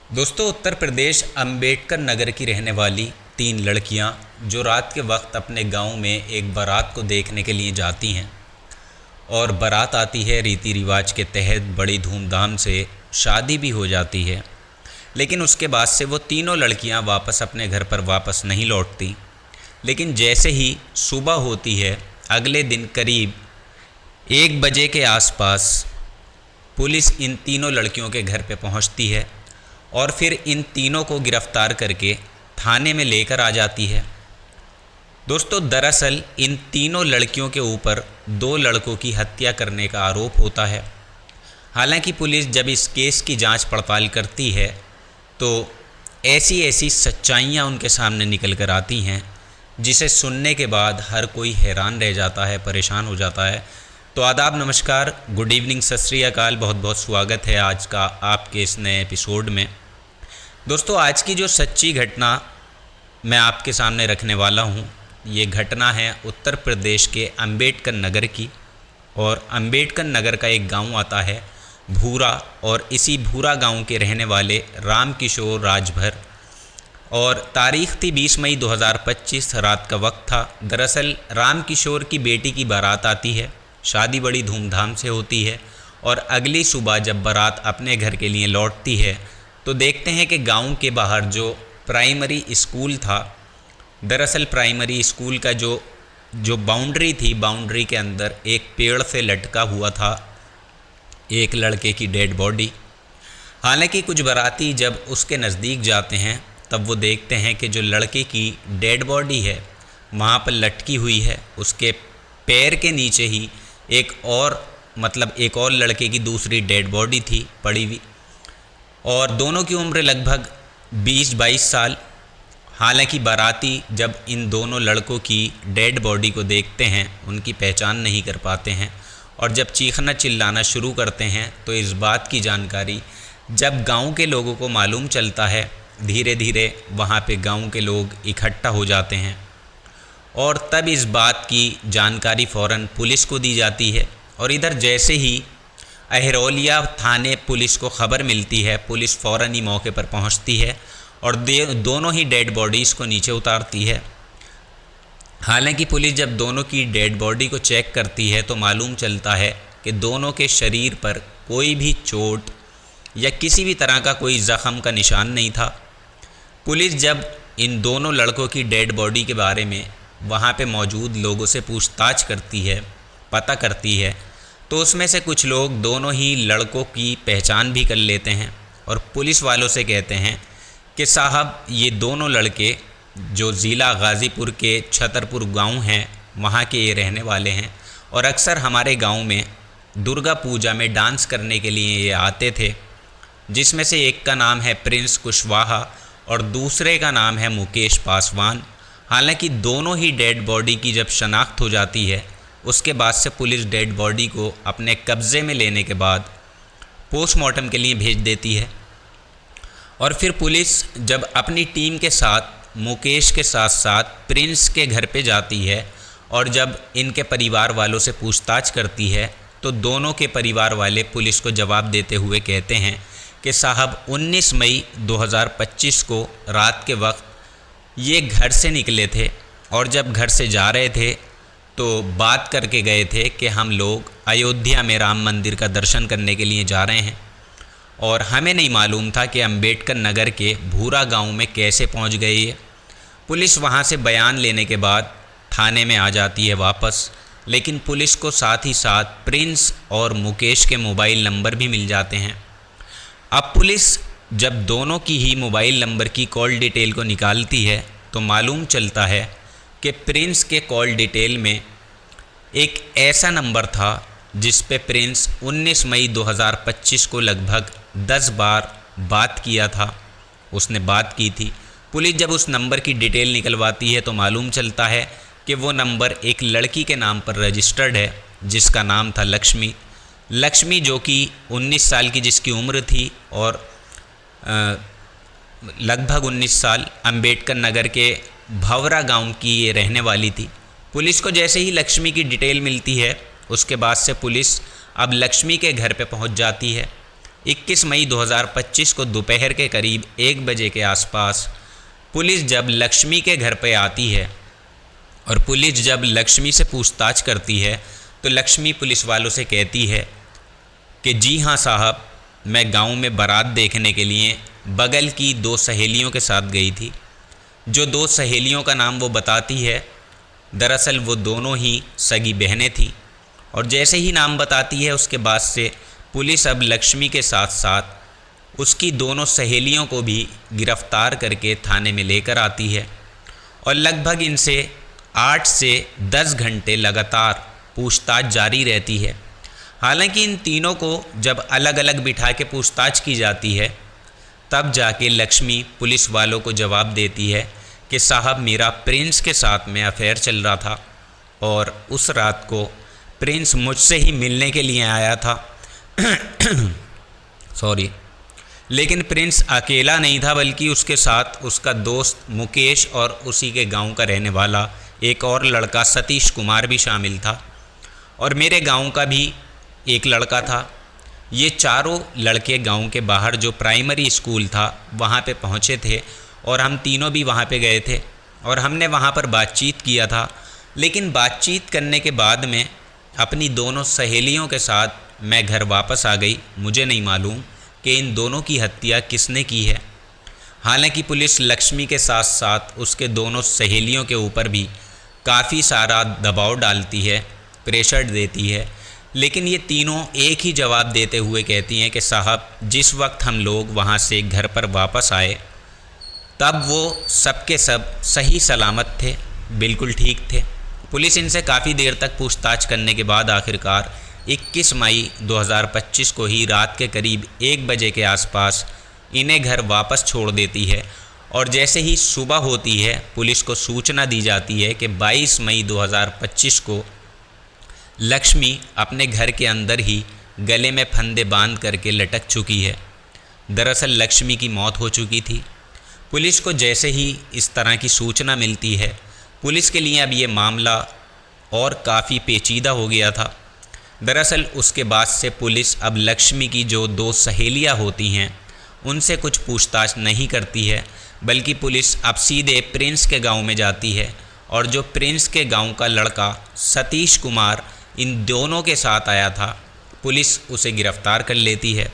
दोस्तों, उत्तर प्रदेश अंबेडकर नगर की रहने वाली 3 लड़कियां जो रात के वक्त अपने गांव में एक बारात को देखने के लिए जाती हैं और बारात आती है। रीति रिवाज के तहत बड़ी धूमधाम से शादी भी हो जाती है, लेकिन उसके बाद से वो तीनों लड़कियां वापस अपने घर पर वापस नहीं लौटती। लेकिन जैसे ही सुबह होती है अगले दिन करीब 1 बजे के आसपास पुलिस इन तीनों लड़कियों के घर पे पहुंचती है और फिर इन तीनों को गिरफ्तार करके थाने में लेकर आ जाती है। दोस्तों, दरअसल इन तीनों लड़कियों के ऊपर 2 लड़कों की हत्या करने का आरोप होता है। हालांकि पुलिस जब इस केस की जांच पड़ताल करती है तो ऐसी ऐसी सच्चाइयां उनके सामने निकल कर आती हैं जिसे सुनने के बाद हर कोई हैरान रह जाता है, परेशान हो जाता है। तो आदाब, नमस्कार, गुड इवनिंग, सत श्री अकाल, बहुत बहुत स्वागत है आज का आपके इस नए एपिसोड में। दोस्तों, आज की जो सच्ची घटना मैं आपके सामने रखने वाला हूँ, ये घटना है उत्तर प्रदेश के अंबेडकर नगर की। और अंबेडकर नगर का एक गांव आता है भूरा, और इसी भूरा गांव के रहने वाले राम किशोर राजभर। और तारीख़ थी 20 मई 2025, रात का वक्त था। दरअसल राम किशोर की बेटी की बारात आती है, शादी बड़ी धूमधाम से होती है। और अगली सुबह जब बारात अपने घर के लिए लौटती है तो देखते हैं कि गांव के बाहर जो प्राइमरी स्कूल था, दरअसल प्राइमरी स्कूल का जो बाउंड्री थी, बाउंड्री के अंदर एक पेड़ से लटका हुआ था एक लड़के की डेड बॉडी। हालांकि कुछ बाराती जब उसके नज़दीक जाते हैं तब वो देखते हैं कि जो लड़के की डेड बॉडी है वहाँ पर लटकी हुई है, उसके पैर के नीचे ही एक और लड़के की दूसरी डेड बॉडी थी पड़ी हुई, और दोनों की उम्र लगभग 20-22 साल। हालांकि बाराती जब इन दोनों लड़कों की डेड बॉडी को देखते हैं उनकी पहचान नहीं कर पाते हैं, और जब चीखना चिल्लाना शुरू करते हैं तो इस बात की जानकारी जब गांव के लोगों को मालूम चलता है, धीरे धीरे वहां पे गांव के लोग इकट्ठा हो जाते हैं। और तब इस बात की जानकारी फ़ौरन पुलिस को दी जाती है। और इधर जैसे ही अहरोलिया थाने पुलिस को खबर मिलती है, पुलिस फ़ौरन ही मौके पर पहुंचती है और दोनों ही डेड बॉडीज़ को नीचे उतारती है। हालांकि पुलिस जब दोनों की डेड बॉडी को चेक करती है तो मालूम चलता है कि दोनों के शरीर पर कोई भी चोट या किसी भी तरह का कोई ज़ख़म का निशान नहीं था। पुलिस जब इन दोनों लड़कों की डेड बॉडी के बारे में वहाँ पे मौजूद लोगों से पूछताछ करती है, पता करती है, तो उसमें से कुछ लोग दोनों ही लड़कों की पहचान भी कर लेते हैं और पुलिस वालों से कहते हैं कि साहब, ये दोनों लड़के जो ज़िला गाज़ीपुर के छतरपुर गांव हैं वहाँ के ये रहने वाले हैं, और अक्सर हमारे गांव में दुर्गा पूजा में डांस करने के लिए ये आते थे, जिसमें से एक का नाम है प्रिंस कुशवाहा और दूसरे का नाम है मुकेश पासवान। हालांकि दोनों ही डेड बॉडी की जब शनाख्त हो जाती है उसके बाद से पुलिस डेड बॉडी को अपने कब्ज़े में लेने के बाद पोस्टमार्टम के लिए भेज देती है। और फिर पुलिस जब अपनी टीम के साथ मुकेश के साथ साथ प्रिंस के घर पे जाती है और जब इनके परिवार वालों से पूछताछ करती है तो दोनों के परिवार वाले पुलिस को जवाब देते हुए कहते हैं कि साहब, 19 मई 2025 को रात के वक्त ये घर से निकले थे और जब घर से जा रहे थे तो बात करके गए थे कि हम लोग अयोध्या में राम मंदिर का दर्शन करने के लिए जा रहे हैं, और हमें नहीं मालूम था कि अंबेडकर नगर के भूरा गांव में कैसे पहुंच गए ये। पुलिस वहां से बयान लेने के बाद थाने में आ जाती है वापस, लेकिन पुलिस को साथ ही साथ प्रिंस और मुकेश के मोबाइल नंबर भी मिल जाते हैं। अब पुलिस जब दोनों की ही मोबाइल नंबर की कॉल डिटेल को निकालती है तो मालूम चलता है कि प्रिंस के कॉल डिटेल में एक ऐसा नंबर था जिस पे प्रिंस 19 मई 2025 को लगभग 10 बार बात किया था, उसने बात की थी। पुलिस जब उस नंबर की डिटेल निकलवाती है तो मालूम चलता है कि वो नंबर एक लड़की के नाम पर रजिस्टर्ड है जिसका नाम था लक्ष्मी, जो कि 19 साल की जिसकी उम्र थी और लगभग 19 साल अंबेडकर नगर के भवरा गांव की ये रहने वाली थी। पुलिस को जैसे ही लक्ष्मी की डिटेल मिलती है उसके बाद से पुलिस अब लक्ष्मी के घर पे पहुंच जाती है। 21 मई 2025 को दोपहर के करीब 1 बजे के आसपास पुलिस जब लक्ष्मी के घर पे आती है और पुलिस जब लक्ष्मी से पूछताछ करती है तो लक्ष्मी पुलिस वालों से कहती है कि जी हाँ साहब, मैं गांव में बारात देखने के लिए बगल की 2 सहेलियों के साथ गई थी। जो 2 सहेलियों का नाम वो बताती है, दरअसल वो दोनों ही सगी बहनें थीं। और जैसे ही नाम बताती है उसके बाद से पुलिस अब लक्ष्मी के साथ साथ उसकी दोनों सहेलियों को भी गिरफ्तार करके थाने में लेकर आती है और लगभग इनसे 8 से 10 घंटे लगातार पूछताछ जारी रहती है। हालांकि इन तीनों को जब अलग अलग बिठा के पूछताछ की जाती है तब जाके लक्ष्मी पुलिस वालों को जवाब देती है कि साहब, मेरा प्रिंस के साथ में अफेयर चल रहा था और उस रात को प्रिंस मुझसे ही मिलने के लिए आया था। सॉरी, लेकिन प्रिंस अकेला नहीं था बल्कि उसके साथ उसका दोस्त मुकेश और उसी के गांव का रहने वाला एक और लड़का सतीश कुमार भी शामिल था और मेरे गांव का भी एक लड़का था। ये चारों लड़के गांव के बाहर जो प्राइमरी स्कूल था वहाँ पे पहुँचे थे और हम तीनों भी वहाँ पे गए थे और हमने वहाँ पर बातचीत किया था। लेकिन बातचीत करने के बाद में अपनी दोनों सहेलियों के साथ मैं घर वापस आ गई। मुझे नहीं मालूम कि इन दोनों की हत्या किसने की है। हालांकि पुलिस लक्ष्मी के साथ साथ उसके दोनों सहेलियों के ऊपर भी काफ़ी सारा दबाव डालती है, प्रेशर देती है, लेकिन ये तीनों एक ही जवाब देते हुए कहती हैं कि साहब, जिस वक्त हम लोग वहाँ से घर पर वापस आए तब वो सब के सब सही सलामत थे, बिल्कुल ठीक थे। पुलिस इनसे काफ़ी देर तक पूछताछ करने के बाद आखिरकार 21 मई 2025 को ही रात के करीब 1 बजे के आसपास इन्हें घर वापस छोड़ देती है और जैसे ही सुबह होती है पुलिस को सूचना दी जाती है कि 22 मई 2025 को लक्ष्मी अपने घर के अंदर ही गले में फंदे बांध करके लटक चुकी है। दरअसल लक्ष्मी की मौत हो चुकी थी। पुलिस को जैसे ही इस तरह की सूचना मिलती है, पुलिस के लिए अब ये मामला और काफ़ी पेचीदा हो गया था। दरअसल उसके बाद से पुलिस अब लक्ष्मी की जो 2 सहेलियां होती हैं उनसे कुछ पूछताछ नहीं करती है, बल्कि पुलिस अब सीधे प्रिंस के गांव में जाती है और जो प्रिंस के गांव का लड़का सतीश कुमार इन दोनों के साथ आया था, पुलिस उसे गिरफ़्तार कर लेती है।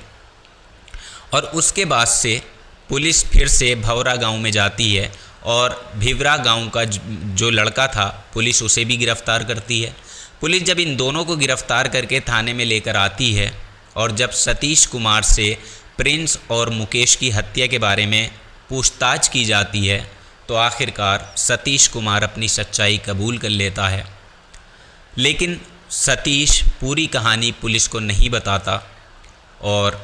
और उसके बाद से पुलिस फिर से भवरा गांव में जाती है और भिवरा गांव का जो लड़का था पुलिस उसे भी गिरफ़्तार करती है। पुलिस जब इन दोनों को गिरफ़्तार करके थाने में लेकर आती है और जब सतीश कुमार से प्रिंस और मुकेश की हत्या के बारे में पूछताछ की जाती है तो आखिरकार सतीश कुमार अपनी सच्चाई कबूल कर लेता है। लेकिन सतीश पूरी कहानी पुलिस को नहीं बताता और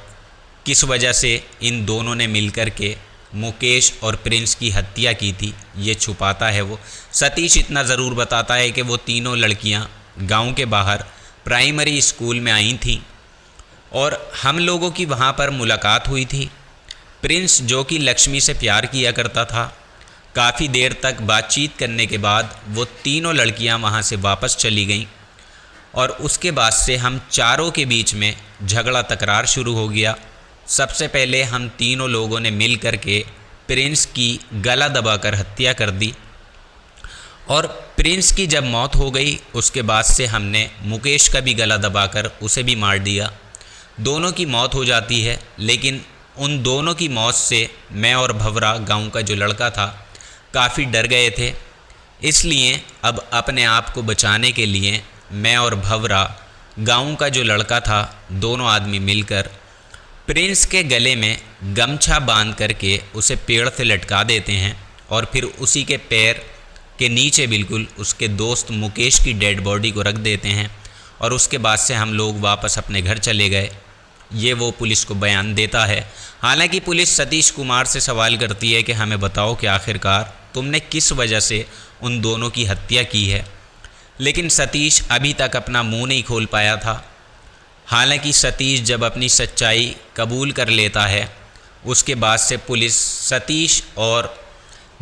किस वजह से इन दोनों ने मिलकर के मुकेश और प्रिंस की हत्या की थी ये छुपाता है वो। सतीश इतना ज़रूर बताता है कि वो तीनों लड़कियां गांव के बाहर प्राइमरी स्कूल में आई थीं और हम लोगों की वहां पर मुलाकात हुई थी। प्रिंस जो कि लक्ष्मी से प्यार किया करता था, काफ़ी देर तक बातचीत करने के बाद वो तीनों लड़कियां वहां से वापस चली गईं और उसके बाद से हम चारों के बीच में झगड़ा तकरार शुरू हो गया। सबसे पहले हम तीनों लोगों ने मिल कर के प्रिंस की गला दबाकर हत्या कर दी और प्रिंस की जब मौत हो गई उसके बाद से हमने मुकेश का भी गला दबाकर उसे भी मार दिया। दोनों की मौत हो जाती है, लेकिन उन दोनों की मौत से मैं और भवरा गांव का जो लड़का था काफ़ी डर गए थे। इसलिए अब अपने आप को बचाने के लिए मैं और भवरा गांव का जो लड़का था दोनों आदमी मिलकर प्रिंस के गले में गमछा बांध करके उसे पेड़ से लटका देते हैं और फिर उसी के पैर के नीचे बिल्कुल उसके दोस्त मुकेश की डेड बॉडी को रख देते हैं और उसके बाद से हम लोग वापस अपने घर चले गए। ये वो पुलिस को बयान देता है। हालांकि पुलिस सतीश कुमार से सवाल करती है कि हमें बताओ कि आखिरकार तुमने किस वजह से उन दोनों की हत्या की है, लेकिन सतीश अभी तक अपना मुंह नहीं खोल पाया था। हालांकि सतीश जब अपनी सच्चाई कबूल कर लेता है उसके बाद से पुलिस सतीश और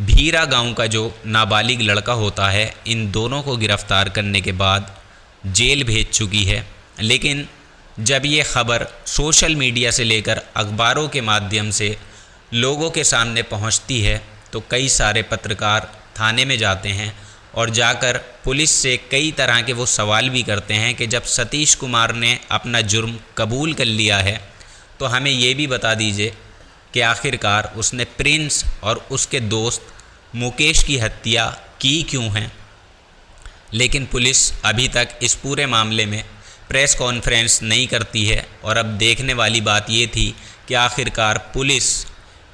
भीरा गांव का जो नाबालिग लड़का होता है इन दोनों को गिरफ़्तार करने के बाद जेल भेज चुकी है। लेकिन जब ये ख़बर सोशल मीडिया से लेकर अखबारों के माध्यम से लोगों के सामने पहुंचती है तो कई सारे पत्रकार थाने में जाते हैं और जाकर पुलिस से कई तरह के वो सवाल भी करते हैं कि जब सतीश कुमार ने अपना जुर्म कबूल कर लिया है तो हमें ये भी बता दीजिए कि आखिरकार उसने प्रिंस और उसके दोस्त मुकेश की हत्या की क्यों है। लेकिन पुलिस अभी तक इस पूरे मामले में प्रेस कॉन्फ्रेंस नहीं करती है और अब देखने वाली बात ये थी कि आखिरकार पुलिस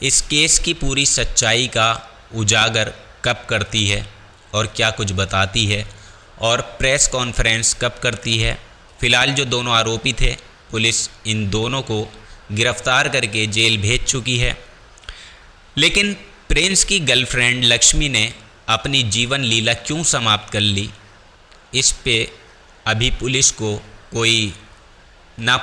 इस केस की पूरी सच्चाई का उजागर कब करती है और क्या कुछ बताती है और प्रेस कॉन्फ्रेंस कब करती है। फ़िलहाल जो दोनों आरोपी थे पुलिस इन दोनों को गिरफ्तार करके जेल भेज चुकी है। लेकिन प्रिंस की गर्लफ्रेंड लक्ष्मी ने अपनी जीवन लीला क्यों समाप्त कर ली, इस पे अभी पुलिस को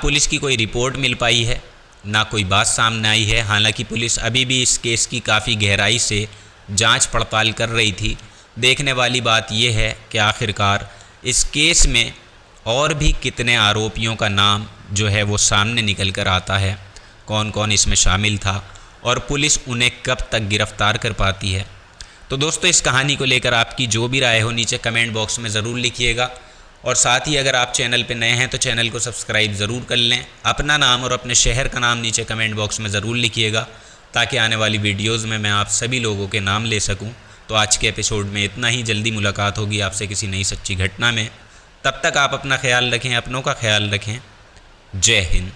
पुलिस की कोई रिपोर्ट मिल पाई है, ना कोई बात सामने आई है। हालांकि पुलिस अभी भी इस केस की काफ़ी गहराई से जांच पड़ताल कर रही थी। देखने वाली बात यह है कि आखिरकार इस केस में और भी कितने आरोपियों का नाम जो है वो सामने निकल कर आता है, कौन कौन इसमें शामिल था और पुलिस उन्हें कब तक गिरफ्तार कर पाती है। तो दोस्तों, इस कहानी को लेकर आपकी जो भी राय हो नीचे कमेंट बॉक्स में ज़रूर लिखिएगा और साथ ही अगर आप चैनल पर नए हैं तो चैनल को सब्सक्राइब ज़रूर कर लें। अपना नाम और अपने शहर का नाम नीचे कमेंट बॉक्स में ज़रूर लिखिएगा ताकि आने वाली वीडियोज़ में मैं आप सभी लोगों के नाम ले सकूं। तो आज के एपिसोड में इतना ही। जल्दी मुलाकात होगी आपसे किसी नई सच्ची घटना में। तब तक आप अपना ख्याल रखें, अपनों का ख्याल रखें। जय हिंद।